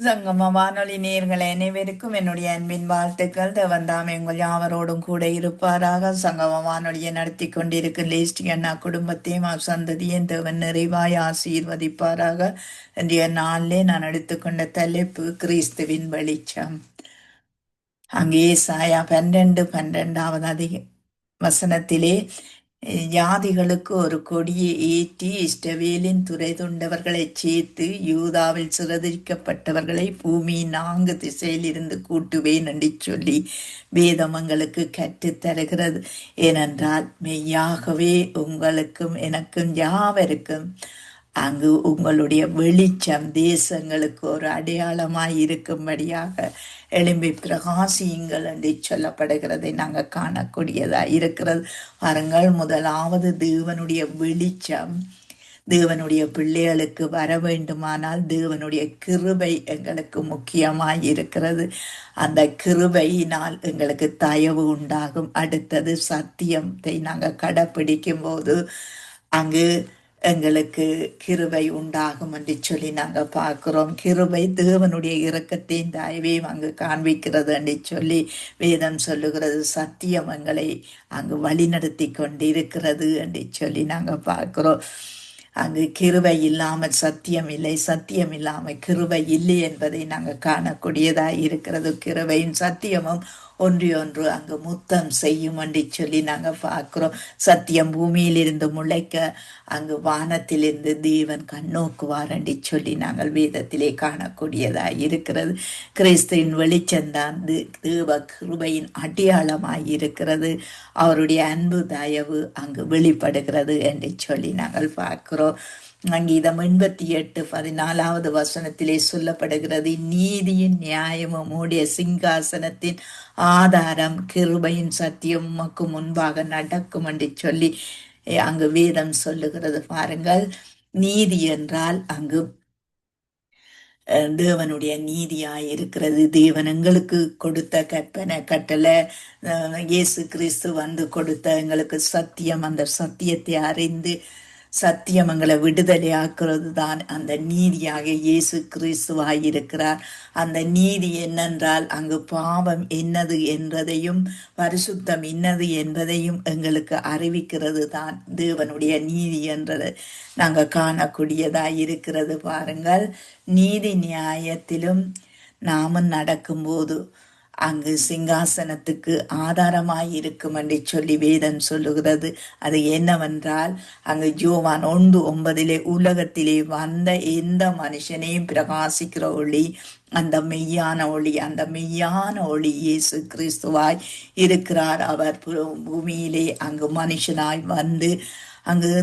சங்கம வானொலி நேயர்கள் அனைவருக்கும் என்னுடைய அன்பின் வாழ்த்துக்கள். தேவன் தாமே உங்கள் யாவரோடும் கூட இருப்பாராக. சங்கம வானொலியை நடத்தி கொண்டிருக்கும் லேஸ்டி அண்ணா குடும்பத்தையும் சந்ததியும் தேவன் நிறைவாய் ஆசீர்வதிப்பாராக. இன்றைய நாளிலே நான் எடுத்துக்கொண்ட தலைப்பு கிறிஸ்துவின் வெளிச்சம். அங்கே சாயா 12:12 வசனத்திலே ஜாதிகளுக்கு ஒரு கொடியை ஏற்றி இஸ்ரவேலின் துரைதுண்டவர்களைச் சேர்த்து யூதாவில் சிதறடிக்கப்பட்டவர்களை பூமியின் 4 திசையிலிருந்து கூட்டுவேன் என்று சொல்லி வேதமங்களுக்கு கற்றுத் தருகிறது. ஏனென்றால் மெய்யாகவே உங்களுக்கும் எனக்கும் யாவருக்கும் அங்கு உங்களுடைய வெளிச்சம் தேசங்களுக்கு ஒரு அடையாளமாய் இருக்கும்படியாக எழும்பி பிரகாசியுங்கள் என்று சொல்லப்படுகிறதை நாங்கள் காணக்கூடியதா இருக்கிறது. பாருங்கள், முதலாவது தேவனுடைய வெளிச்சம் தேவனுடைய பிள்ளைகளுக்கு வர வேண்டுமானால் தேவனுடைய கிருபை எங்களுக்கு முக்கியமாய் இருக்கிறது. அந்த கிருபையினால் எங்களுக்கு தயவு உண்டாகும். அடுத்தது சத்தியத்தை நாங்கள் கடைப்பிடிக்கும் போது அங்கு எங்களுக்கு கிருபை உண்டாகும் என்று சொல்லி நாங்கள் பார்க்கிறோம். கிருபை தேவனுடைய இரக்கத்தையும் தயவையும் அங்கு காண்பிக்கிறது என்று சொல்லி வேதம் சொல்லுகிறது. சத்தியம் எங்களை அங்கு வழிநடத்தி கொண்டிருக்கிறது என்று சொல்லி நாங்கள் பார்க்கிறோம். அங்கு கிருபை இல்லாமல் சத்தியம் இல்லை, சத்தியம் இல்லாமல் கிருபை இல்லை என்பதை நாங்கள் காணக்கூடியதாக இருக்கிறது. கிருபையும் சத்தியமும் ஒன்று அங்கு முத்தம் செய்யும் என்று சொல்லி நாங்கள் பார்க்கிறோம். சத்தியம் பூமியிலிருந்து முளைக்க அங்கு வானத்திலிருந்து தேவன் கண்ணோக்குவார் என்று சொல்லி நாங்கள் வேதத்திலே காணக்கூடியதாக இருக்கிறது. கிறிஸ்துவின் வெளிச்சம்தான் தேவ கிருபையின் அடையாளமாய் இருக்கிறது. அவருடைய அன்பு தயவு அங்கு வெளிப்படுகிறது என்று சொல்லி நாங்கள் பார்க்கிறோம். சங்கீதம் 88:14 வசனத்திலே சொல்லப்படுகிறது, நீதியின் நியாயமும் உடைய சிங்காசனத்தின் ஆதாரம் கிருபையின் சத்தியம் உமக்கு முன்பாக நடக்கும் என்று சொல்லி அங்கு வேதம் சொல்லுகிறது. பாருங்கள், நீதி என்றால் அங்கு தேவனுடைய நீதியாய் இருக்கிறது. தேவன் எங்களுக்கு கொடுத்த கற்பனை கட்டளை, இயேசு கிறிஸ்து வந்து கொடுத்த எங்களுக்கு சத்தியம், அந்த சத்தியத்தை அறிந்து சத்தியம் எங்களை விடுதலை ஆக்குறது தான் அந்த நீதியாக இயேசு கிறிஸ்துவாய் இருக்கிறார். அந்த நீதி என்னென்றால் அங்கு பாவம் என்னது என்பதையும் பரிசுத்தம் என்னது என்பதையும் எங்களுக்கு அறிவிக்கிறது தான் தேவனுடைய நீதி என்றது நாங்கள் காணக்கூடியதாய் இருக்கிறது. பாருங்கள், நீதி நியாயத்திலும் நாமும் நடக்கும்போது அங்கு சிங்காசனத்துக்கு ஆதாரமாய் இருக்கும் என்று சொல்லி வேதம் சொல்லுகிறது. அது என்னவென்றால் அங்கு யோவான் 1:9 உலகத்திலே வந்த எந்த மனுஷனையும் பிரகாசிக்கிற ஒளி, அந்த மெய்யான ஒளி, அந்த மெய்யான ஒளி இயேசு கிறிஸ்துவாய் இருக்கிறார். அவர் பூமியிலே அங்கு மனுஷனாய் வந்து அங்கு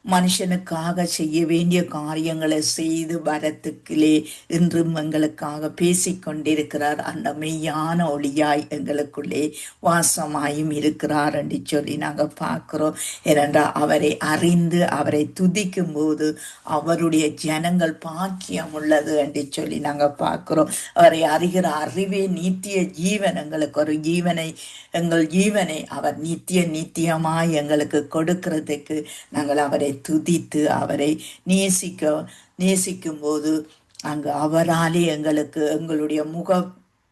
மனுஷனுக்காக செய்ய வேண்டிய காரியங்களை செய்து வரத்துக்கிலே இன்றும் எங்களுக்காக பேசிக்கொண்டிருக்கிறார். அந்த மெய்யான ஒளியாய் எங்களுக்குள்ளே வாசமாயும் இருக்கிறார் என்று சொல்லி நாங்கள் பார்க்கிறோம். ஏனென்றால் அவரை அறிந்து அவரை துதிக்கும் போது அவருடைய ஜனங்கள் பாக்கியம் உள்ளது என்று சொல்லி நாங்கள் பார்க்கிறோம். அவரை அறிகிற அறிவே நித்திய ஜீவன். எங்களுக்கு ஒரு எங்கள் ஜீவனை அவர் நித்தியமாய் எங்களுக்கு கொடுக்கிறதுக்கு நாங்கள் அவரை துதித்து அவரை நேசிக்கும் போது அங்கு அவராலே எங்களுக்கு எங்களுடைய முக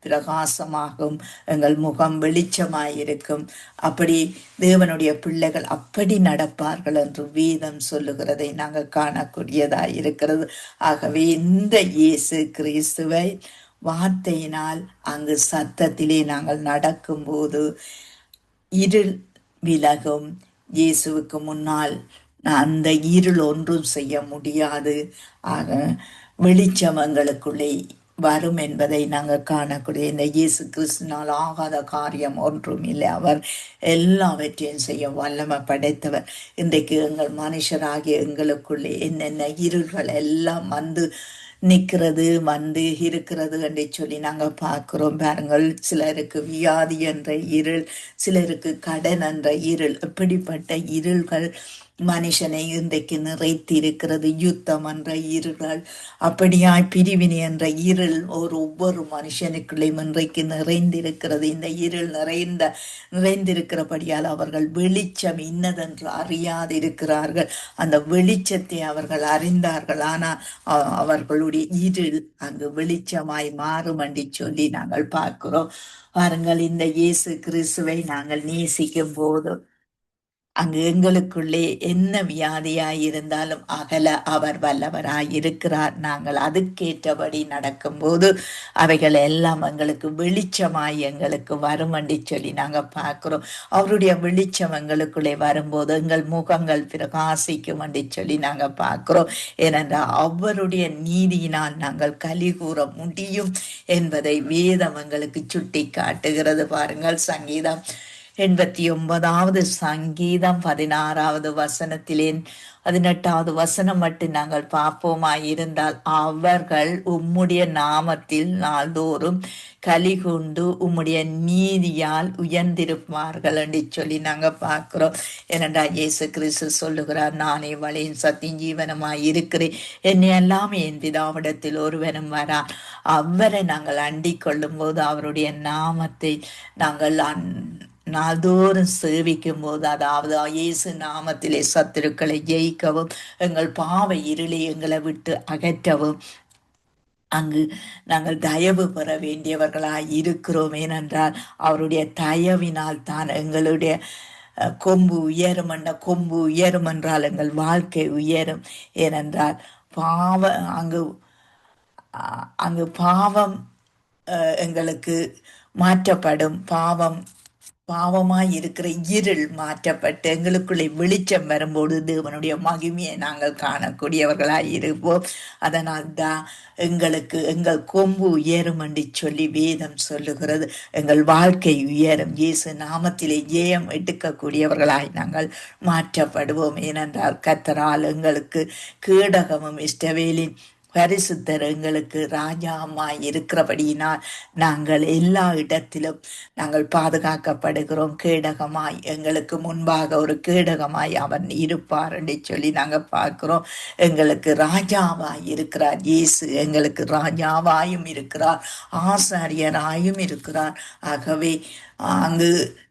பிரகாசமாகும், எங்கள் முகம் வெளிச்சமாயிருக்கும். அப்படி தேவனுடைய பிள்ளைகள் அப்படி நடப்பார்கள் என்று வேதம் சொல்லுகிறதை நாங்கள் காணக்கூடியதாய் இருக்கிறது. ஆகவே இந்த இயேசு கிறிஸ்துவை வார்த்தையினால் அங்கு சத்தத்திலே நாங்கள் நடக்கும்போது இருள் விலகும். இயேசுவுக்கு முன்னால் அந்த இருள் ஒன்றும் செய்ய முடியாது. ஆக வெளிச்சம் எங்களுக்குள்ளே வரும் என்பதை நாங்கள் காணக்கூடிய இந்த இயேசு கிறிஸ்துனால் ஆகாத காரியம் ஒன்றும் இல்லை. அவர் எல்லாவற்றையும் செய்ய வல்லமை படைத்தவர். இன்றைக்கு எங்கள் மனுஷராகிய எங்களுக்குள்ளே என்னென்ன இருள்கள் எல்லாம் வந்து நிற்கிறது, வந்து இருக்கிறது என்று சொல்லி நாங்கள் பார்க்கிறோம். பாருங்கள், சிலருக்கு வியாதி என்ற இருள், சிலருக்கு கடன் என்ற இருள், இப்படிப்பட்ட இருள்கள் மனுஷனை இன்றைக்கு நிறைத்திருக்கிறது. யுத்தம் என்ற இருள், அப்படியாய் பிரிவினை என்ற இருள் ஒவ்வொரு மனுஷனுக்குள்ளேயும் இன்றைக்கு நிறைந்திருக்கிறது. இந்த இருள் நிறைந்திருக்கிறபடியால் அவர்கள் வெளிச்சம் இன்னதென்று அறியாதிருக்கிறார்கள். அந்த வெளிச்சத்தை அவர்கள் அறிந்தார்கள், ஆனால் அவர்களுடைய இருள் அங்கு வெளிச்சமாய் மாறும் என்று சொல்லி நாங்கள் பார்க்கிறோம். பாருங்கள், இந்த இயேசு கிறிஸ்துவை நாங்கள் நேசிக்கும் போது அங்கு எங்களுக்குள்ளே என்ன வியாதியாய் இருந்தாலும் அகல அவர் வல்லவராய் இருக்கிறார். நாங்கள் அதுக்கேற்றபடி நடக்கும்போது அவைகள் எல்லாம் எங்களுக்கு வெளிச்சமாய் எங்களுக்கு வரும் என்று சொல்லி நாங்கள் பார்க்கிறோம். அவருடைய வெளிச்சம் எங்களுக்குள்ளே வரும்போது எங்கள் முகங்கள் பிரகாசிக்கும் என்று சொல்லி நாங்கள் பார்க்கிறோம். ஏனென்றால் அவருடைய நீதியினால் நாங்கள் கலி கூற முடியும் என்பதை வேதம் எங்களுக்கு சுட்டி காட்டுகிறது. பாருங்கள், சங்கீதம் 89வது சங்கீதம் 16வது வசனத்திலே 18வது வசனம் மட்டும் நாங்கள் பார்ப்போமாயிருந்தால், அவர்கள் உம்முடைய நாமத்தில் நாள்தோறும் கலிகொண்டு உம்முடைய நீதியால் உயர்ந்திருப்பார்கள் என்று சொல்லி நாங்கள் பார்க்கிறோம். ஏனென்றால் இயேசு கிறிஸ்து சொல்லுகிறார், நானே வழியின் சத்தியம் ஜீவனமாய் இருக்கிறேன், என்னை எல்லாமே என் பிதாவிடத்தில் ஒருவனும் வரான். அவரை நாங்கள் அண்டிக் கொள்ளும் போது அவருடைய நாமத்தை நாங்கள் நாள்தோறும் சேவிக்கும் போது, அதாவது இயேசு நாமத்திலே சத்துருக்களை ஜெயிக்கவும் எங்கள் பாவ இருளை எங்களை விட்டு அகற்றவும் அங்கு நாங்கள் தயவு பெற வேண்டியவர்களாய் இருக்கிறோம். ஏனென்றால் அவருடைய தயவினால் தான் எங்களுடைய கொம்பு உயரும். கொம்பு உயரும் என்றால் எங்கள் வாழ்க்கை உயரும். ஏனென்றால் அங்கு அங்கு பாவம் எங்களுக்கு மாற்றப்படும். பாவமாய் இருக்கிற இருள் மாற்றப்பட்டு எங்களுக்குள்ளே வெளிச்சம் வரும்போது தேவனுடைய மகிமையை நாங்கள் காணக்கூடியவர்களாய் இருப்போம். அதனால் தான் எங்கள் கொம்பு உயரும் என்று சொல்லி வேதம் சொல்லுகிறது. எங்கள் வாழ்க்கை உயரும். இயேசு நாமத்திலே ஜெயம் எடுக்கக்கூடியவர்களாய் நாங்கள் மாற்றப்படுவோம். ஏனென்றால் கர்த்தரால் எங்களுக்கு கேடகமும் இஸ்ரவேலின் பரிசுத்தர் எங்களுக்கு ராஜாமாய் இருக்கிறபடியினால் நாங்கள் எல்லா இடத்திலும் நாங்கள் பாதுகாக்கப்படுகிறோம். கேடகமாய் எங்களுக்கு முன்பாக ஒரு கேடகமாய் அவன் இருப்பார் என்று சொல்லி நாங்கள் பார்க்கிறோம். எங்களுக்கு ராஜாவாய் இருக்கிறார் இயேசு. எங்களுக்கு ராஜாவாயும் இருக்கிறார், ஆசாரியராயும் இருக்கிறார். ஆகவே அங்கு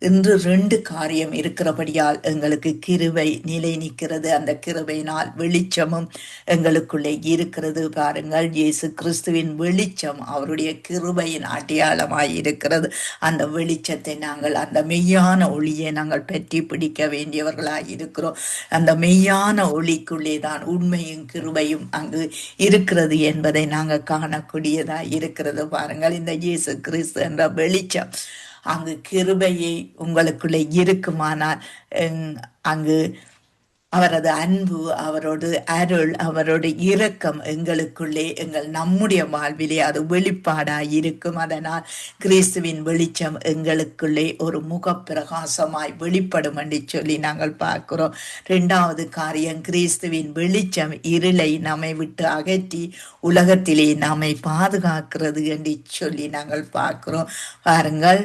இன்று 2 காரியம் இருக்கிறபடியால் எங்களுக்கு கிருபை நிலை நிற்கிறது. அந்த கிருபையினால் வெளிச்சமும் எங்களுக்குள்ளே இருக்கிறது. பாருங்கள், இயேசு கிறிஸ்துவின் வெளிச்சம் அவருடைய கிருபையின் அடையாளமாய் இருக்கிறது. அந்த வெளிச்சத்தை நாங்கள், அந்த மெய்யான ஒளியை நாங்கள் பற்றி பிடிக்க வேண்டியவர்களாய் இருக்கிறோம். அந்த மெய்யான ஒளிக்குள்ளே தான் உண்மையும் கிருபையும் அங்கு இருக்கிறது என்பதை நாங்கள் காணக்கூடியதாய் இருக்கிறது. பாருங்கள், இந்த இயேசு கிறிஸ்து என்ற வெளிச்சம் அங்கு கிருபையை உங்களுக்குள்ளே இருக்குமானால் அங்கு அவரது அன்பு, அவரோட அருள், அவரோட இரக்கம் எங்களுக்குள்ளே நம்முடைய வாழ்விலே அது வெளிப்பாடாய் இருக்கும். அதனால் கிறிஸ்துவின் வெளிச்சம் எங்களுக்குள்ளே ஒரு முகப்பிரகாசமாய் வெளிப்படும் என்று சொல்லி நாங்கள் பார்க்கிறோம். 2வது காரியம், கிறிஸ்துவின் வெளிச்சம் இருளை நம்மை விட்டு அகற்றி உலகத்திலே நம்மை பாதுகாக்கிறது என்று சொல்லி நாங்கள் பார்க்கிறோம். பாருங்கள்,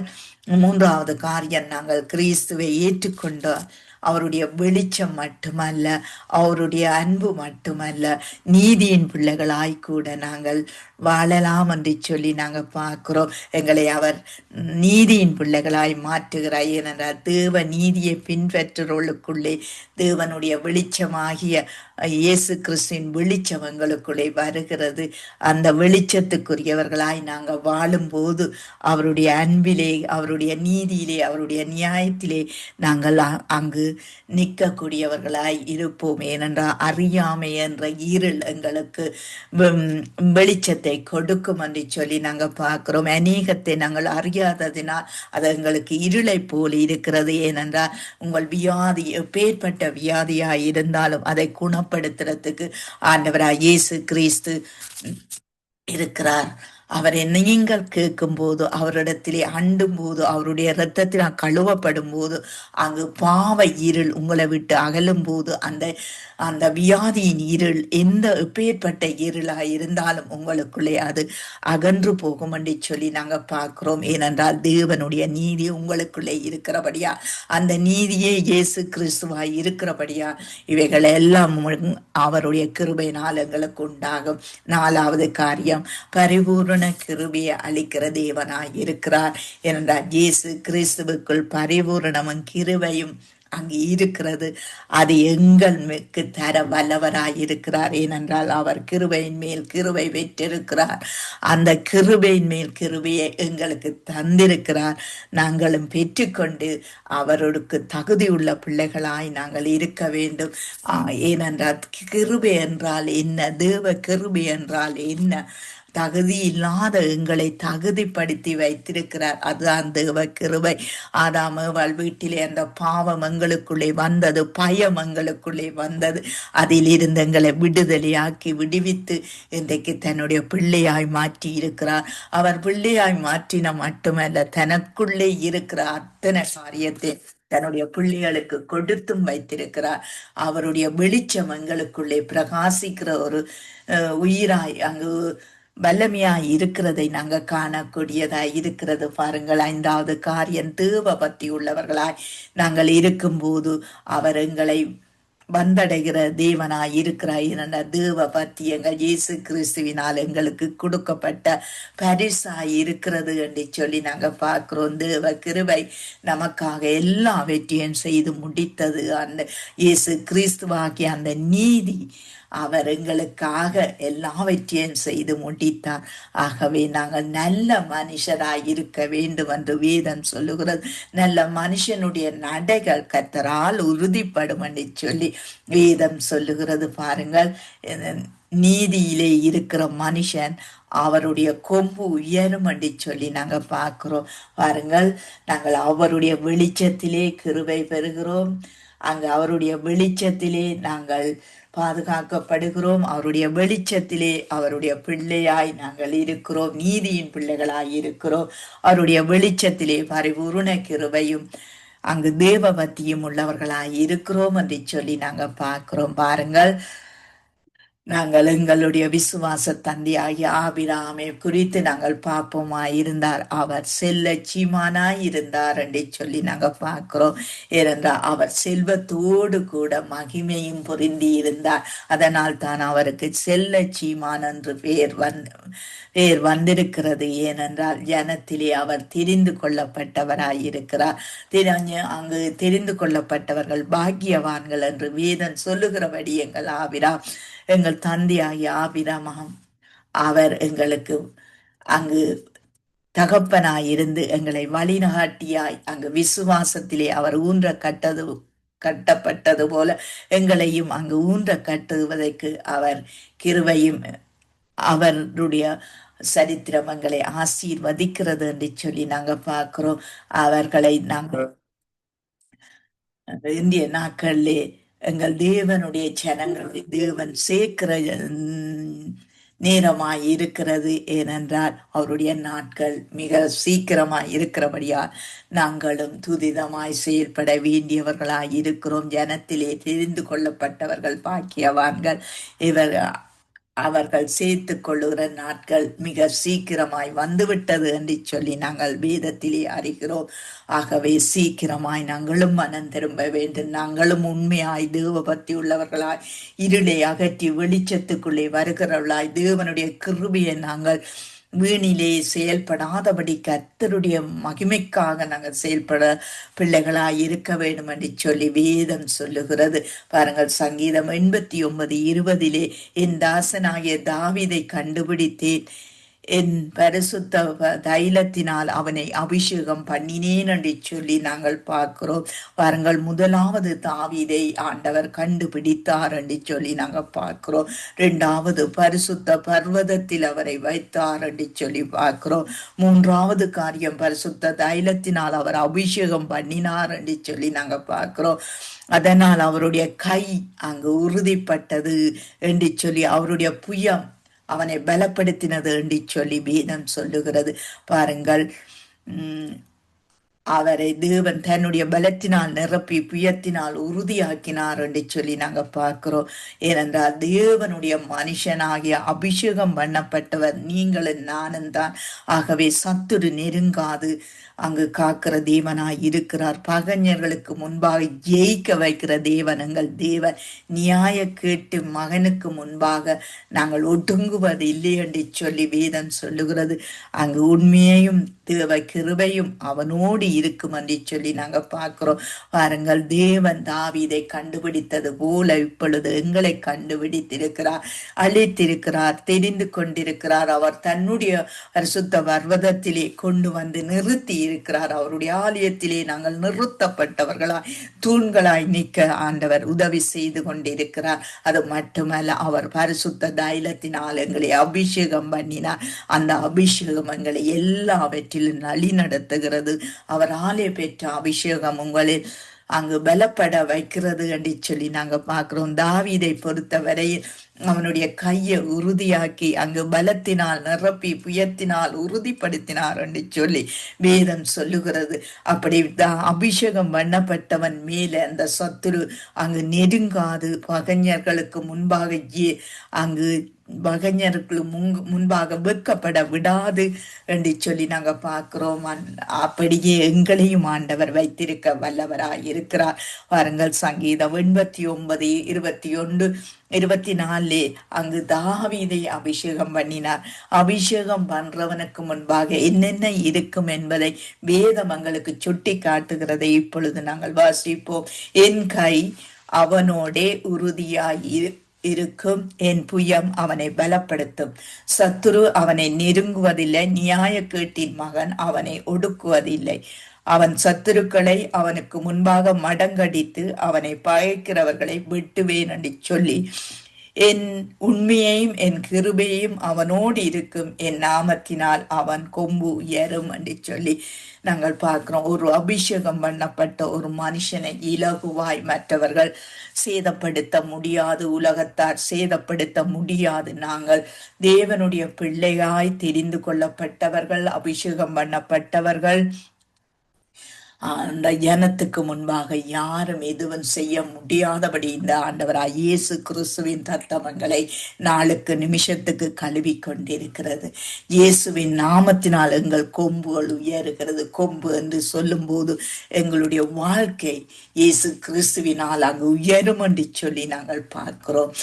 3வது காரியம், நாங்கள் கிறிஸ்துவை ஏற்றுக்கொண்டார் அவருடைய வெளிச்சம் மட்டுமல்ல, அவருடைய அன்பு மட்டுமல்ல, நீதியின் பிள்ளைகளாய் கூட நாங்கள் வாழலாம் என்று சொல்லி நாங்கள் பார்க்கிறோம். எங்களை அவர் நீதியின் பிள்ளைகளாய் மாற்றுகிறார். ஏனென்றால் தேவ நீதியை பின்பற்றுவர்களுக்குள்ளே தேவனுடைய வெளிச்சமாகிய இயேசு கிறிஸ்துவின் வெளிச்சம் எங்களுக்குள்ளே வருகிறது. அந்த வெளிச்சத்துக்குரியவர்களாய் நாங்கள் வாழும்போது அவருடைய அன்பிலே, அவருடைய நீதியிலே, அவருடைய நியாயத்திலே நாங்கள் அங்கு நிற்கக்கூடியவர்களாய் இருப்போம். ஏனென்றால் அறியாமை என்ற இருள் எங்களுக்கு வெளிச்சத்தை கொடுக்கும் என்று சொல்லி நாங்கள் பார்க்கிறோம். அநேகத்தை நாங்கள் அறியாததினால் அது எங்களுக்கு இருளை போல் இருக்கிறது. ஏனென்றால் உங்கள் வியாதி எப்பேற்பட்ட வியாதியாய் இருந்தாலும் அதை குணப்படுத்துறதுக்கு ஆண்டவராய் இயேசு கிறிஸ்து இருக்கிறார். அவரை நீங்கள் கேட்கும் போது, அவரிடத்திலே அண்டும் போது, அவருடைய இரத்தத்தில் கழுவப்படும் போது, அங்கு பாவ இருள் உங்களை விட்டு அகலும் போது, அந்த அந்த வியாதியின் இருள் எந்த எப்பேற்பட்ட இருளாக இருந்தாலும் உங்களுக்குள்ளே அது அகன்று போகும் என்று சொல்லி நாங்க பார்க்கிறோம். ஏனென்றால் தேவனுடைய நீதி உங்களுக்குள்ளே இருக்கிறபடியா, அந்த நீதியே இயேசு கிறிஸ்துவாய் இருக்கிறபடியா, இவைகள் எல்லாம் அவருடைய கிருபையினால் எங்களுக்கு உண்டாகும். நாலாவது காரியம், பரிபூரண கிருபையை அளிக்கிற தேவனாய் இருக்கிறார். ஏனென்றால் இயேசு கிறிஸ்துவுக்குள் பரிபூரணமும் கிருபையும் அங்கு இருக்கிறது. அது எங்களுக்கு தர வல்லவராய் இருக்கிறார். ஏனென்றால் அவர் கிருபையின் மேல் கிருபை பெற்றிருக்கிறார். அந்த கிருபையின் மேல் கிருபையை எங்களுக்கு தந்திருக்கிறார். நாங்களும் பெற்றுக்கொண்டு அவருக்கு தகுதியுள்ள பிள்ளைகளாய் நாங்கள் இருக்க வேண்டும். ஏனென்றால் கிருபை என்றால் என்ன, தேவ கிருபை என்றால் என்ன, தகுதி இல்லாத எங்களை தகுதிப்படுத்தி வைத்திருக்கிறார். அதுதான் தேவ கிருபை. ஆதாம் ஏவாள் வீட்டிலே அந்த பாவம் எங்களுக்குள்ளே வந்தது, பயம் எங்களுக்குள்ளே வந்தது. அதில் இருந்து எங்களை விடுதலையாக்கி விடுவித்து இன்றைக்கு தன்னுடைய பிள்ளையாய் மாற்றி இருக்கிறார். அவர் பிள்ளையாய் மாற்றின மட்டுமல்ல, தனக்குள்ளே இருக்கிற அத்தனை காரியத்தை தன்னுடைய பிள்ளைகளுக்கு கொடுத்தும் வைத்திருக்கிறார். அவருடைய வெளிச்சம் எங்களுக்குள்ளே பிரகாசிக்கிற ஒரு உயிராய் அங்கு வல்லமையாய் இருக்கிறதை நாங்க காணக்கூடியதாய் இருக்கிறது. பாருங்கள், ஐந்தாவது காரியம், தேவ பக்தி உள்ளவர்களாய் நாங்கள் இருக்கும்போது அவர் எங்களை வந்தடைகிற தேவனாய் இருக்கிறாய். என்ற தேவ பக்தி எங்கள் இயேசு கிறிஸ்துவினால் எங்களுக்கு கொடுக்கப்பட்ட பரிசாய் இருக்கிறது என்று சொல்லி நாங்க பார்க்கிறோம். தேவ கிருபை நமக்காக எல்லா வெற்றியும் செய்து முடித்தது. அந்த இயேசு கிறிஸ்துவாகிய அந்த நீதி அவர் எங்களுக்காக எல்லாவற்றையும் செய்து முடித்தார். ஆகவே நாங்கள் நல்ல மனுஷராய் இருக்க வேண்டும் என்று வேதம் சொல்லுகிறது. நல்ல மனுஷனுடைய நடைகள் கர்த்தரால் உறுதிப்படும் என்று சொல்லி வேதம் சொல்லுகிறது. பாருங்கள், நீதியிலே இருக்கிற மனுஷன் அவருடைய கொம்பு உயரும் என்று சொல்லி நாங்க பார்க்கிறோம். பாருங்கள், நாங்கள் அவருடைய வெளிச்சத்திலே கிருபை பெறுகிறோம். அங்கு அவருடைய வெளிச்சத்திலே நாங்கள் பாதுகாக்கப்படுகிறோம். அவருடைய வெளிச்சத்திலே அவருடைய பிள்ளையாய் நாங்கள் இருக்கிறோம், நீதியின் பிள்ளைகளாய் இருக்கிறோம். அவருடைய வெளிச்சத்திலே பரிபூரண கிருபையும் அங்கு தேவபக்தியும் உள்ளவர்களாய் இருக்கிறோம் என்று சொல்லி நாங்க பார்க்கிறோம். பாருங்கள், நாங்கள் எங்களுடைய விசுவாச தந்தையாகிய ஆபிரகாமை குறித்து நாங்கள் பார்ப்போமா இருந்தார். அவர் செல்ல சீமானாய் இருந்தார் என்று சொல்லி நாங்கள் பார்க்கிறோம். ஏனென்றால் அவர் செல்வத்தோடு கூட மகிமையும் பொருந்தி இருந்தார். அதனால் தான் அவருக்கு செல்ல சீமான் என்று பேர் வந்திருக்கிறது. ஏனென்றால் ஜனத்திலே அவர் தெரிந்து கொள்ளப்பட்டவராயிருக்கிறார். அங்கு தெரிந்து கொள்ளப்பட்டவர்கள் பாக்கியவான்கள் என்று வேதம் சொல்லுகிறபடி எங்கள் தந்தையாகிய ஆபிரகாம் அவர் எங்களுக்கு அங்கு தகப்பனாயிருந்து எங்களை வழிநகாட்டியாய் அங்கு விசுவாசத்திலே அவர் கட்டப்பட்டது போல எங்களையும் அங்கு கட்டுவதற்கு அவர் கிருபையும் அவருடைய சரித்திரமங்களை ஆசீர்வதிக்கிறது என்று சொல்லி நாங்க பார்க்கிறோம். அவர்களை நாங்கள் இந்திய நாட்களிலே எங்கள் தேவனுடைய ஜனங்களை தேவன் சேர்க்கிற நேரமாய் இருக்கிறது. ஏனென்றால் அவருடைய நாட்கள் மிக சீக்கிரமாய் இருக்கிறபடியால் நாங்களும் துரிதமாய் செயல்பட வேண்டியவர்களாய் இருக்கிறோம். ஜனத்திலே தெரிந்து கொள்ளப்பட்டவர்கள் பாக்கியவான்கள். அவர்கள் சேர்த்து கொள்ளுகிற நாட்கள் மிக சீக்கிரமாய் வந்துவிட்டது என்று சொல்லி நாங்கள் வேதத்திலே அறிகிறோம். ஆகவே சீக்கிரமாய் நாங்களும் மனம் திரும்ப வேண்டும். நாங்களும் உண்மையாய் தேவ பக்தி உள்ளவர்களாய் இருளை அகற்றி வெளிச்சத்துக்குள்ளே வருகிறவர்களாய் தேவனுடைய கிருபையை நாங்கள் வீணிலே செயல்படாதபடி கர்த்தருடைய மகிமைக்காக நாங்கள் செயல்பட பிள்ளைகளாய் இருக்க வேண்டும் என்று சொல்லி வேதம் சொல்லுகிறது. பாருங்கள், சங்கீதம் 89:20 என் தாசனாகிய தாவீதை கண்டுபிடித்தேன், என் பரிசுத்த தைலத்தினால் அவனை அபிஷேகம் பண்ணினேன் என்று சொல்லி நாங்கள் பார்க்கிறோம். பாருங்கள், முதலாவது தாவீதை ஆண்டவர் கண்டுபிடித்தார் என்று சொல்லி நாங்கள் பார்க்கிறோம். இரண்டாவது பரிசுத்த பர்வதத்தில் அவரை வைத்தார் என்று சொல்லி பார்க்கிறோம். மூன்றாவது காரியம் பரிசுத்த தைலத்தினால் அவர் அபிஷேகம் பண்ணினார் என்று சொல்லி நாங்கள் பார்க்கிறோம். அதனால் அவருடைய கை அங்கு உறுதிப்பட்டது என்று சொல்லி அவருடைய புயம் அவனை பலப்படுத்தினது என்று சொல்லி வேதம் சொல்லுகிறது. பாருங்கள், அவரை தேவன் தன்னுடைய பலத்தினால் நிரப்பி புயத்தினால் உறுதியாக்கினார் என்று சொல்லி நாங்க பார்க்கிறோம். ஏனென்றால் தேவனுடைய மனுஷனாகிய அபிஷேகம் பண்ணப்பட்டவர் நீங்களும் நானும் தான். ஆகவே சத்துரு நெருங்காது அங்கு காக்கிற தேவனாய் இருக்கிறார். பகைஞர்களுக்கு முன்பாக ஜெயிக்க வைக்கிற தேவன் எங்கள் தேவன். நியாய கேட்டு மகனுக்கு முன்பாக நாங்கள் ஒடுங்குவது இல்லை என்று சொல்லி வேதம் சொல்லுகிறது. அங்கு உண்மையையும் தேவ கிருபையும் அவனோடு இருக்கும் என்று சொல்லி நாங்க பார்க்கிறோம். பாருங்கள், தேவன் தாவீதை கண்டுபிடித்தது போல இப்பொழுது எங்களை கண்டுபிடித்திருக்கிறார், அழித்திருக்கிறார், தெரிந்து கொண்டிருக்கிறார். அவர் தன்னுடைய பரிசுத்த பர்வதத்திலே கொண்டு வந்து நிறுத்தி இருக்கிறார். அவருடைய ஆலயத்திலே நாங்கள் நிறுத்தப்பட்டவர்களாய் தூண்களாய் நிற்க ஆண்டவர் உதவி செய்து கொண்டிருக்கிறார். அது மட்டுமல்ல, அவர் பரிசுத்த தைலத்தினால் எங்களை அபிஷேகம் பண்ணினார். அந்த அபிஷேகம் எங்களை எல்லாவற்றையும் வழி நடத்துகிறது. அவராலே பெற்ற அபிஷேகம் உங்களில் அங்கு பலப்பட வைக்கிறது என்று சொல்லி நாங்க பார்க்கிறோம். தாவீதை பொறுத்தவரையில் அவனுடைய கையை உறுதியாக்கி அங்கு பலத்தினால் நிரப்பி புயத்தினால் உறுதிப்படுத்தினார் என்று சொல்லி வேதம் சொல்லுகிறது. அப்படி அபிஷேகம் பண்ணப்பட்டவன் மேல அந்த சத்துரு அங்கு நெருங்காது, பகைஞர்களுக்கு முன்பாக அங்கு பகைஞர்களுக்கு முன்பாக வெட்கப்பட விடாது என்று சொல்லி நாங்க பார்க்கிறோம். அப்படியே எங்களையும் ஆண்டவர் வைத்திருக்க வல்லவராய் இருக்கிறார். பாருங்கள், சங்கீதம் 89:21, 24 அங்கு தாவீதை அபிஷேகம் பண்ணினார். அபிஷேகம் பண்றவனுக்கு முன்பாக என்னென்ன இருக்கும் என்பதை வேதம் எங்களுக்கு சுட்டி காட்டுகிறதை இப்பொழுது நாங்கள் வாசிப்போம். என் கை அவனோடே உறுதியாய் இருக்கும், என் புயம் அவனை பலப்படுத்தும். சத்துரு அவனை நெருங்குவதில்லை, நியாய கேட்டின் மகன் அவனை ஒடுக்குவதில்லை. அவன் சத்துருக்களை அவனுக்கு முன்பாக மடங்கடித்து அவனை பகைக்கிறவர்களை வெட்டுவேன் என்று சொல்லி என் உண்மையையும் என் கிருபையையும் அவனோடு இருக்கும், என் நாமத்தினால் அவன் கொம்பு உயரும் என்று சொல்லி நாங்கள் பார்க்கிறோம். ஒரு அபிஷேகம் பண்ணப்பட்ட ஒரு மனுஷனை இலகுவாய் மற்றவர்கள் சேதப்படுத்த முடியாது, உலகத்தார் சேதப்படுத்த முடியாது. நாங்கள் தேவனுடைய பிள்ளையாய் தெரிந்து கொள்ளப்பட்டவர்கள், அபிஷேகம் பண்ணப்பட்டவர்கள். அந்த ஜனத்துக்கு முன்பாக யாரும் எதுவும் செய்ய முடியாதபடி இந்த ஆண்டவராய் இயேசு கிறிஸ்துவின் தத்தமங்களை நாளுக்கு நிமிஷத்துக்கு கழுவி கொண்டிருக்கிறது. இயேசுவின் நாமத்தினால் எங்கள் கொம்புகள் உயருகிறது. கொம்பு என்று சொல்லும் போது எங்களுடைய வாழ்க்கை இயேசு கிறிஸ்துவினால் அங்கு உயரும் என்று சொல்லி நாங்கள் பார்க்கிறோம்.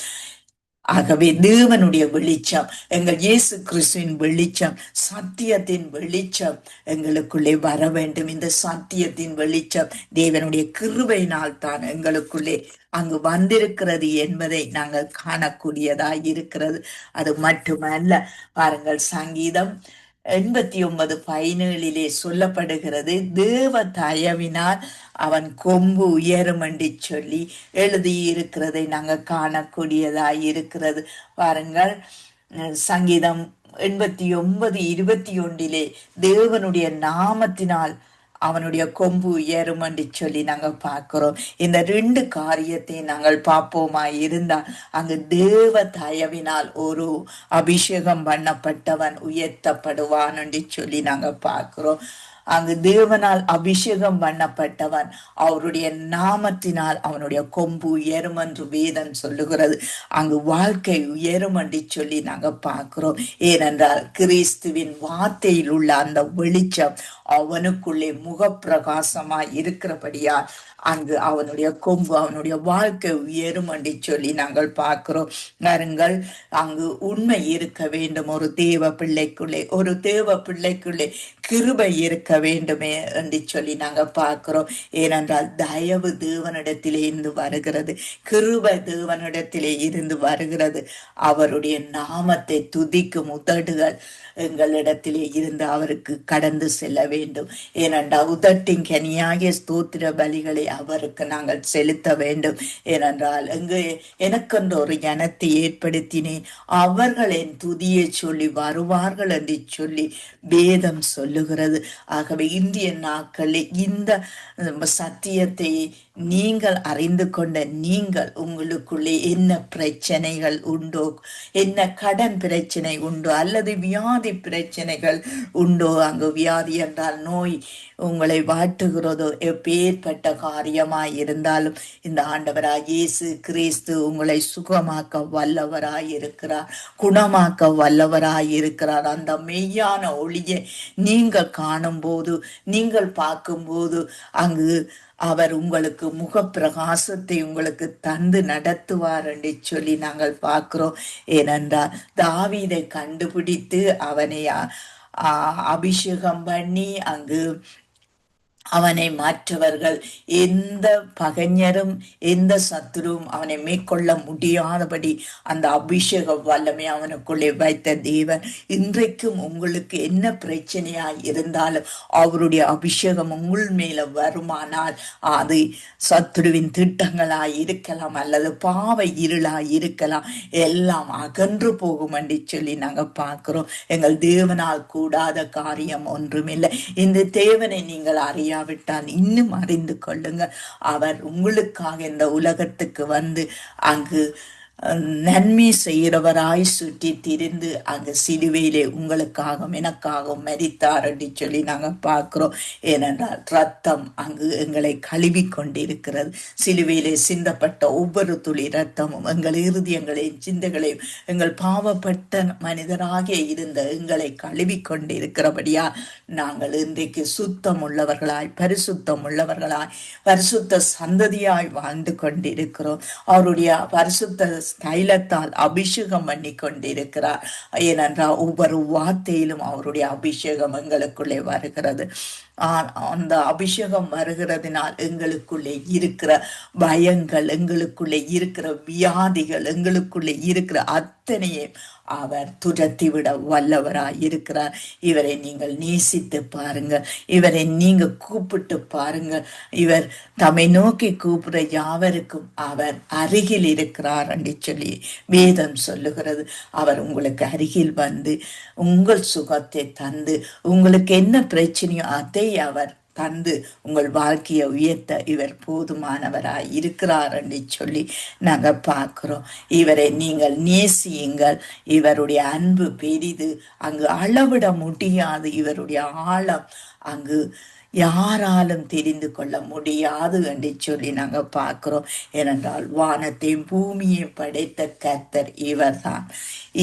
ஆகவே தேவனுடைய வெளிச்சம், எங்கள் இயேசு கிறிஸ்துவின் வெளிச்சம், சத்தியத்தின் வெளிச்சம் எங்களுக்குள்ளே வர வேண்டும். இந்த சத்தியத்தின் வெளிச்சம் தேவனுடைய கிருபையினால் தான் எங்களுக்குள்ளே அங்கு வந்திருக்கிறது என்பதை நாங்கள் காணக்கூடியதாய் இருக்கிறது. அது மட்டுமல்ல, பாருங்கள், சங்கீதம் 89:17 சொல்லப்படுகிறது, தேவ தயவினால் அவன் கொம்பு உயரும் என்று சொல்லி எழுதியிருக்கிறதை நாங்கள் காணக்கூடியதாய் இருக்கிறது. பாருங்கள், சங்கீதம் 89:21 தேவனுடைய நாமத்தினால் அவனுடைய கொம்பு உயரும் என்று சொல்லி நாங்கள் பார்க்கிறோம். இந்த ரெண்டு காரியத்தை நாங்கள் பார்ப்போமா இருந்தால் அங்கு தேவ தயவினால் ஒரு அபிஷேகம் பண்ணப்பட்டவன் உயர்த்தப்படுவான் என்று சொல்லி நாங்கள் பார்க்கிறோம். அங்கு தேவனால் அபிஷேகம் பண்ணப்பட்டவன் அவருடைய நாமத்தினால் அவனுடைய கொம்பு உயரும் என்று வேதம் சொல்லுகிறது. அங்கு வாழ்க்கை உயரும் என்று சொல்லி நாங்கள் பார்க்கிறோம். ஏனென்றால் கிறிஸ்துவின் வார்த்தையில் உள்ள அந்த வெளிச்சம் அவனுக்குள்ளே முகப்பிரகாசமாய் இருக்கிறபடியால் அங்கு அவனுடைய கொம்பு அவனுடைய வாழ்க்கை உயரும் என்று சொல்லி நாங்கள் பார்க்கிறோம். பாருங்கள், அங்கு உண்மை இருக்க வேண்டும். ஒரு தேவ பிள்ளைக்குள்ளே கிருபை இருக்க வேண்டுமே என்று சொல்லி நாங்கள் பார்க்கிறோம். ஏனென்றால் தயவு தேவனிடத்திலே இருந்து வருகிறது, கிருபை தேவனிடத்திலே இருந்து வருகிறது. அவருடைய நாமத்தை துதிக்கும் உதடுகள் எங்களிடத்திலே இருந்து அவருக்கு கடந்து செல்ல வேண்டும். ஏனென்றால் உதட்டின் கனியாகிய ஸ்தோத்திர பலிகளை அவருக்கு நாங்கள் செலுத்த வேண்டும். ஏனென்றால் எனக்கென்று ஒரு ஜனத்தை ஏற்படுத்தினேன், அவர்கள் என் துதியை சொல்லி வருவார்கள் என்று சொல்லி வேதம் சொல்லுகிறது. ஆகவே இந்திய நாட்களில் இந்த சத்தியத்தை நீங்கள் அறிந்து கொண்ட நீங்கள் உங்களுக்குள்ளே என்ன பிரச்சனைகள் உண்டோ, என்ன கடன் பிரச்சனை உண்டோ, அல்லது வியாதி பிரச்சனைகள் உண்டோ, அங்கு வியாதி என்றால் நோய் உங்களை வாட்டுகிறதோ, எப்பேற்பட்ட காரியமாய் இருந்தாலும் இந்த ஆண்டவராய் இயேசு கிறிஸ்து உங்களை சுகமாக்க வல்லவராய் இருக்கிறார், குணமாக்க வல்லவராய் இருக்கிறார். அந்த மெய்யான ஒளியை நீங்கள் காணும்போது, நீங்கள் பார்க்கும்போது அங்கு அவர் உங்களுக்கு முகப்பிரகாசத்தை உங்களுக்கு தந்து நடத்துவார் என்று சொல்லி நாங்கள் பார்க்கிறோம். ஏனென்றால் தாவீதை கண்டுபிடித்து அவனை அபிஷேகம் பண்ணி அங்கு அவனை மற்றவர்கள் எந்த பகைஞரும் எந்த சத்துருவும் அவனை மேற்கொள்ள முடியாதபடி அந்த அபிஷேக வல்லமை அவனுக்குள்ளே வைத்த தேவன் இன்றைக்கும் உங்களுக்கு என்ன பிரச்சனையாய் இருந்தாலும் அவருடைய அபிஷேகம் உங்கள் மேல வருமானால் அது சத்துருவின் திட்டங்களாய் இருக்கலாம் அல்லது பாவ இருளாய் இருக்கலாம், எல்லாம் அகன்று போகும் என்று சொல்லி நாங்க பார்க்கிறோம். எங்கள் தேவனால் கூடாத காரியம் ஒன்றுமில்லை. இந்த தேவனை நீங்கள் அறியாவிட்டால் இன்னும் அறிந்து கொள்ளுங்க. அவர் உங்களுக்காக இந்த உலகத்துக்கு வந்து அங்கு நன்மை செய்கிறவராய் சுற்றி திரிந்து அங்கு சிலுவையிலே உங்களுக்காகவும் எனக்காகவும் மரித்தார் என்று சொல்லி நாங்கள் பார்க்கிறோம். ஏனென்றால் ரத்தம் அங்கு எங்களை கழுவி கொண்டிருக்கிறது. சிலுவையிலே சிந்தப்பட்ட ஒவ்வொரு துளி ரத்தமும் எங்கள் இருதயங்களையும் சிந்தைகளையும் எங்கள் பாவப்பட்ட மனிதராக இருந்த எங்களை கழுவி கொண்டிருக்கிறபடியா நாங்கள் இன்றைக்கு சுத்தம் உள்ளவர்களாய் பரிசுத்தம் உள்ளவர்களாய் பரிசுத்த சந்ததியாய் வாழ்ந்து கொண்டிருக்கிறோம். அவருடைய பரிசுத்த தைலத்தால் அபிஷேகம் பண்ணி கொண்டிருக்கிறார். ஏனென்றால் ஒவ்வொரு வார்த்தையிலும் அவருடைய அபிஷேகம் எங்களுக்குள்ளே வருகிறது. அந்த அபிஷேகம் வருகிறதுனால் எங்களுக்குள்ளே இருக்கிற பயங்கள், எங்களுக்குள்ளே இருக்கிற வியாதிகள், எங்களுக்குள்ளே இருக்கிற அத்தனையே அவர் துரத்திவிட வல்லவராய் இருக்கிறார். இவரை நீங்கள் நேசித்து பாருங்க, இவரை நீங்க கூப்பிட்டு பாருங்க. இவர் தம்மை நோக்கி கூப்பிட யாவருக்கும் அவர் அருகில் இருக்கிறார் என்று சொல்லி வேதம் சொல்லுகிறது. அவர் உங்களுக்கு அருகில் வந்து உங்கள் சுகத்தை தந்து உங்களுக்கு என்ன பிரச்சனையோ அதை அவர் தந்து உங்கள் வாழ்க்கையை உயர்த்த இவர் போதுமானவராய் இருக்கிறார் என்று சொல்லி நாங்கள் பார்க்கிறோம். இவரை நீங்கள் நேசியுங்கள். இவருடைய அன்பு பெரிது, அங்கு அளவிட முடியாது. இவருடைய ஆழம் அங்கு யாராலும் தெரிந்து கொள்ள முடியாது என்று சொல்லி நாங்கள் பார்க்கிறோம். ஏனென்றால் வானத்தையும் பூமியையும் படைத்த கர்த்தர் இவர்தான்.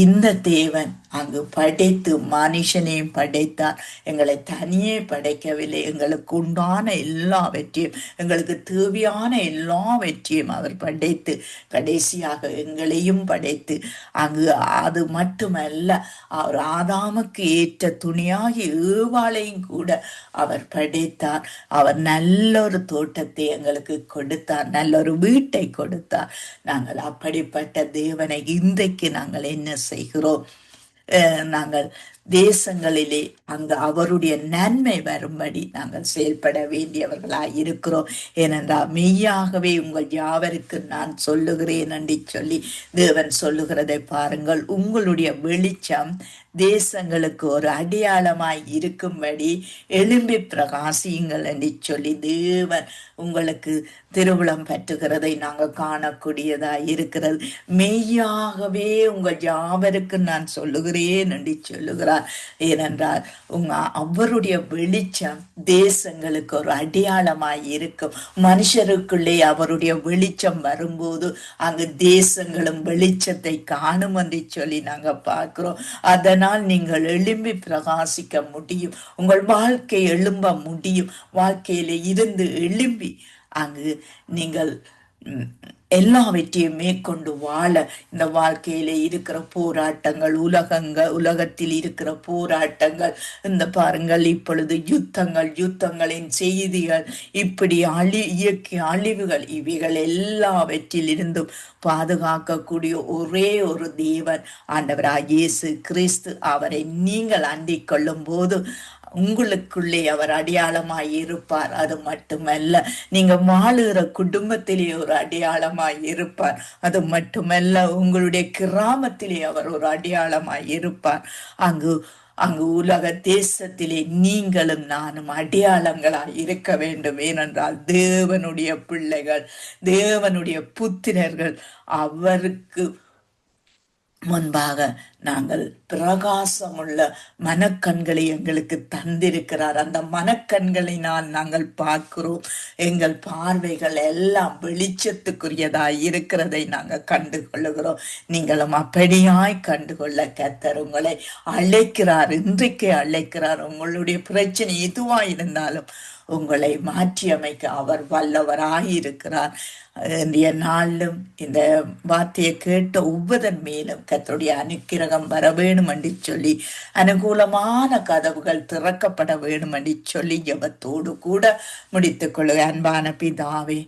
இந்த தேவன் அங்கு படைத்து மனுஷனையும் படைத்தார். எங்களை தனியே படைக்கவில்லை. எங்களுக்கு உண்டான எல்லாவற்றையும், எங்களுக்கு தேவையான எல்லாவற்றையும் அவர் படைத்து கடைசியாக எங்களையும் படைத்து அங்கு அது மட்டுமல்ல, அவர் ஆதாமுக்கு ஏற்ற துணியாகி ஏவாளையும் கூட அவர் படைத்தார். அவர் நல்ல ஒரு தோட்டத்தை எங்களுக்கு கொடுத்தார், நல்ல ஒரு வீட்டை கொடுத்தார். நாங்கள் அப்படிப்பட்ட தேவனை இன்றைக்கு நாங்கள் என்ன செய்கிறோம்? நாங்கள் தேசங்களிலே அங்கு அவருடைய நன்மை வரும்படி நாங்கள் செயல்பட வேண்டியவர்களாய் இருக்கிறோம். ஏனென்றால் மெய்யாகவே உங்கள் யாவருக்கு நான் சொல்லுகிறேன் என்று சொல்லி தேவன் சொல்லுகிறதை பாருங்கள். உங்களுடைய வெளிச்சம் தேசங்களுக்கு ஒரு அடையாளமாய் இருக்கும்படி எழும்பி பிரகாசியுங்கள் என்று சொல்லி தேவன் உங்களுக்கு திருவிழம் பற்றுகிறதை நாங்கள் காணக்கூடியதாய் இருக்கிறது. மெய்யாகவே உங்கள் யாவருக்கு நான் சொல்லுகிறேன் என்று சொல்லுகிறார். ஏனென்றால் அவருடைய வெளிச்சம் தேசங்களுக்கு ஒரு அடையாளமாய் இருக்கும். மனுஷருக்குள்ளே அவருடைய வெளிச்சம் வரும்போது அங்கு தேசங்களும் வெளிச்சத்தை காணும் என்று சொல்லி நாங்க பார்க்கிறோம். அதனால் நீங்கள் எழும்பி பிரகாசிக்க முடியும். உங்கள் வாழ்க்கை எழும்ப முடியும். வாழ்க்கையில இருந்து எழும்பி அங்கு நீங்கள் எல்லாவற்றையும் மேற்கொண்டு வாழ இந்த வாழ்க்கையில இருக்கிற போராட்டங்கள், உலகத்தில் இருக்கிற போராட்டங்கள், இந்த பாருங்கள் இப்பொழுது யுத்தங்களின் செய்திகள், இப்படி இயற்கை அழிவுகள், இவைகள் எல்லாவற்றில் இருந்தும் பாதுகாக்கக்கூடிய ஒரே ஒரு தேவன் ஆண்டவராகிய இயேசு கிறிஸ்து. அவரை நீங்கள் அண்டிக் கொள்ளும் போது உங்களுக்குள்ளே அவர் அடையாளமாய் இருப்பார். அது மட்டுமல்ல, நீங்க வாழுகிற குடும்பத்திலே ஒரு அடையாளமாய் இருப்பார். அது மட்டுமல்ல, உங்களுடைய கிராமத்திலே அவர் ஒரு அடையாளமாய் இருப்பார். அங்கு அங்கு உலக தேசத்திலே நீங்களும் நானும் அடையாளங்களாய் இருக்க வேண்டும். ஏனென்றால் தேவனுடைய பிள்ளைகள், தேவனுடைய புத்திரர்கள், அவருக்கு முன்பாக நாங்கள் பிரகாசமுள்ள மனக்கண்களை எங்களுக்கு தந்திருக்கிறார். அந்த மனக்கண்களினால் நாங்கள் பார்க்கிறோம். எங்கள் பார்வைகள் எல்லாம் வெளிச்சத்துக்குரியதாய் இருக்கிறதை நாங்கள் கண்டுகொள்ளுகிறோம். நீங்களும் அப்படியாய் கண்டுகொள்ள கர்த்தர் உங்களை அழைக்கிறார். இன்றைக்கே அழைக்கிறார். உங்களுடைய பிரச்சனை எதுவாய் இருந்தாலும் உங்களை மாற்றி அமைக்க அவர் வல்லவராயிருக்கிறார். இன்றைய நாளிலும் இந்த வார்த்தையை கேட்ட ஒவ்வொருதன் மேலும் கர்த்தருடைய அனுக்கிரகம் வர வேணும் என்று சொல்லி, அனுகூலமான கதவுகள் திறக்கப்பட வேணும் என்று சொல்லி ஜெபத்தோடு கூட முடித்துக் கொள்ளுக. அன்பான பிதாவே,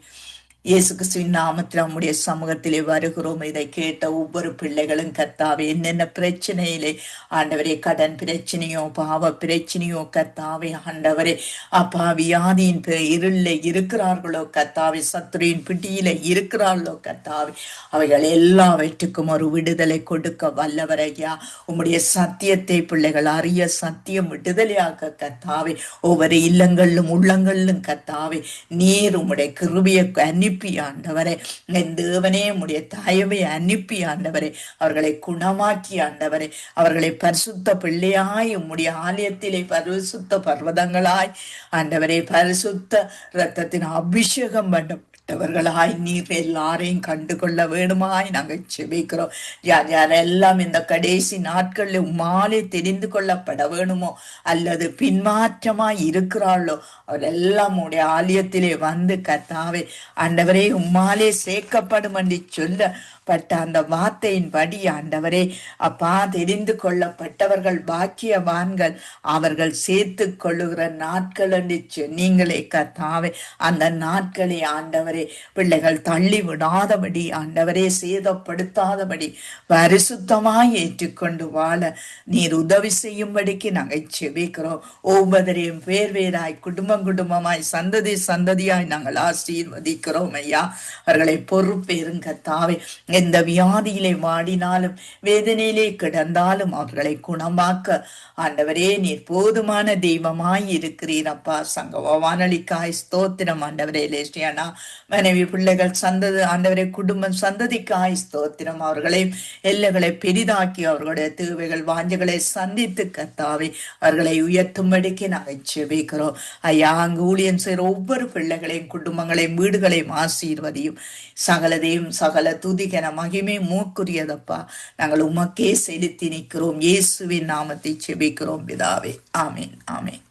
இயேசு கிறிஸ்துவின் நாமத்தில் நம்முடைய சமூகத்திலே வருகிறோம். இதை கேட்ட ஒவ்வொரு பிள்ளைகளும் கர்த்தாவே, என்னென்ன பிரச்சனையிலே ஆண்டவரே, கடன் பிரச்சனையோ, பாவ பிரச்சனையோ கர்த்தாவே, ஆண்டவரே அப்பா, வியாதியின் இருளில் இருக்கிறார்களோ கர்த்தாவே, சத்துருவின் பிடியில இருக்கிறார்களோ கர்த்தாவே, அவைகள் எல்லாவற்றுக்கும் ஒரு விடுதலை கொடுக்க வல்லவரையா. உம்முடைய சத்தியத்தை பிள்ளைகள் அறிய சத்தியம் விடுதலையாக்க கர்த்தாவே, ஒவ்வொரு இல்லங்களிலும் உள்ளங்களிலும் கர்த்தாவே, நீர் உம்முடைய கிருபையை அனுப்பி ஆண்டவரே, என் தேவனே உம்முடைய தயவை அனுப்பி ஆண்டவரே, அவர்களை குணமாக்கி ஆண்டவரே, அவர்களை பரிசுத்த பிள்ளையாய் உம்முடைய ஆலயத்திலே பரிசுத்த பர்வதங்களாய் ஆண்டவரே, பரிசுத்த இரத்தத்தின் அபிஷேகம் பண்ணப்பட்டவர்களாய் நீர் எல்லாரையும் கண்டுகொள்ள வேணுமாய் நாங்கள் செபிக்கிறோம். யார் யாரெல்லாம் இந்த கடைசி நாட்களில் உம்மாலே தெரிந்து கொள்ளப்பட வேணுமோ அல்லது பின்மாற்றமாய் இருக்கிறாளோ அவரெல்லாம் உடைய ஆலயத்திலே வந்து கர்த்தாவே ஆண்டவரே உம்மாலே சேர்க்கப்படும் என்று சொல்லப்பட்ட அந்த வார்த்தையின் படி ஆண்டவரே அப்பா, தெரிந்து கொள்ளப்பட்டவர்கள் பாக்கியவான்கள், அவர்கள் சேர்த்து கொள்ளுகிற நாட்கள் என்று நீங்களே கர்த்தாவே, அந்த நாட்களை ஆண்டவரே பிள்ளைகள் தள்ளி விடாதபடி ஆண்டவரே, சேதப்படுத்தாதபடி பரிசுத்தமாய் ஏற்றுக்கொண்டு வாழ நீர் உதவி செய்யும்படிக்கு நாங்கள் செபிக்கிறோம். ஒவ்வொருவரையும் பேர் வேறாய், குடும்பமாய், சந்ததி சந்ததியாய் நாங்கள் ஆசீர்வதிக்கிறோம் ஐயா. அவர்களை பொறுப்பேறும் கர்த்தாவே, எந்த வியாதியிலே வாடினாலும் வேதனையிலே கிடந்தாலும் அவர்களை குணமாக்க ஆண்டவரே நீர் போதுமான தெய்வமாய் இருக்கிறீர் அப்பா. சங்கம வானொலிக்காய் ஸ்தோத்திரம் ஆண்டவரே. லேசியானா மனைவி பிள்ளைகள் சந்ததி ஆண்டவரே, குடும்பம் சந்ததிக்காய் ஸ்தோத்திரம். அவர்களை எல்லைகளை பெரிதாக்கி அவர்களுடைய தேவைகள் வாஞ்சைகளை சந்தித்து கர்த்தாவே அவர்களை உயர்த்தும்படிக்கு நாங்கள் செபிக்கிறோம் ஐயா. அங்கு ஊழியம் செய்கிற ஒவ்வொரு பிள்ளைகளையும், குடும்பங்களையும், வீடுகளையும் ஆசீர்வதியும். சகலதையும் சகல துதிகன மகிமை மூக்குரியதப்பா. நாங்கள் உமக்கே செலுத்தி நிற்கிறோம். இயேசுவின் நாமத்தை செபிக்கிறோம் பிதாவே. ஆமீன், ஆமீன்.